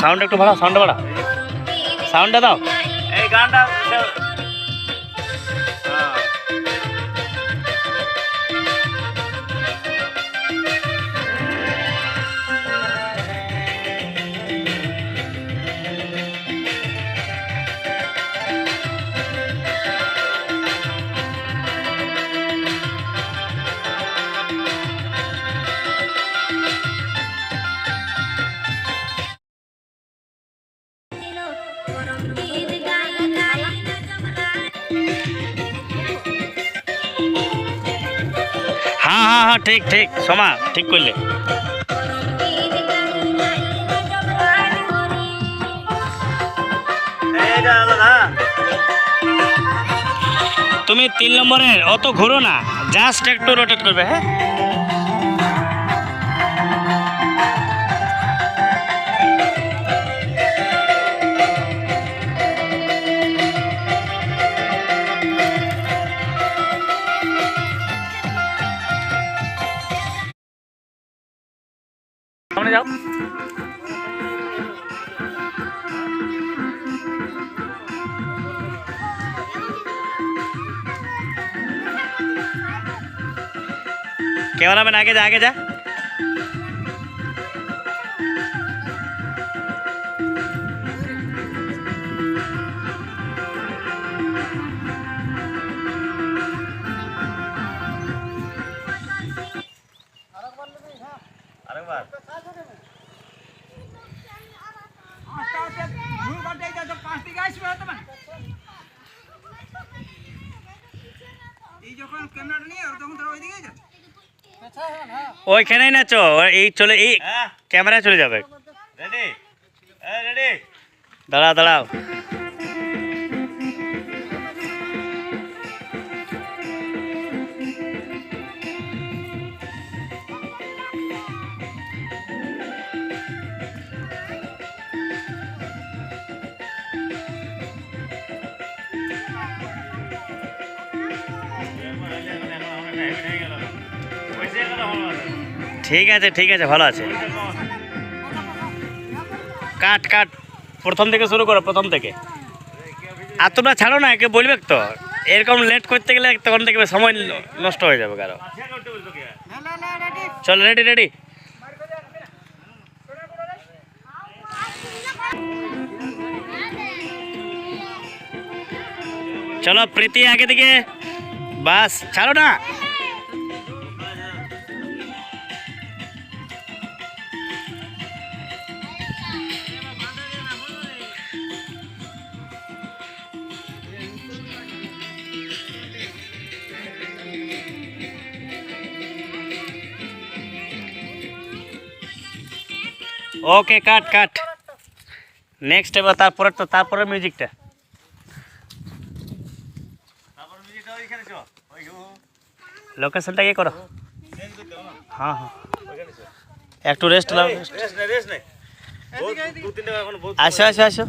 Sound একটু বাড়াও, সাউন্ডটা বাড়াও, সাউন্ডটা দাও। এই গানটা हाँ हाँ हाँ ठीक ठीक सोमा ठीक करले। তুমি 3 নম্বরের অত ঘুরো না, জাস্ট একটু রোটেট করবে। হ্যাঁ সামনে যাও। कैमरामैन आगे जा, आगे जा। ওইখানেই নাচো, এই চলে এই ক্যামেরায় চলে যাবে। রেডি রেডি, দাঁড়াও দাঁড়াও। ঠিক আছে ভালো আছে। কাট কাট, প্রথম থেকে শুরু করো, প্রথম থেকে। আর তোমরা ছাড়ো না, একে বলবে তো এরকম লেট করতে গেলে তখন দেখবে সময় নষ্ট হয়ে যাবে কারো। চল রেডি রেডি। চলো প্রীতি আগে দিকে, বাস ছাড়ো না। ওকে কাট কাট। নেক্সট এবার তারপরে মিউজিকটা। লোকেশনটা ইয়ে করো। হ্যাঁ হ্যাঁ একটু রেস্ট নাও। আসো আসো আসো।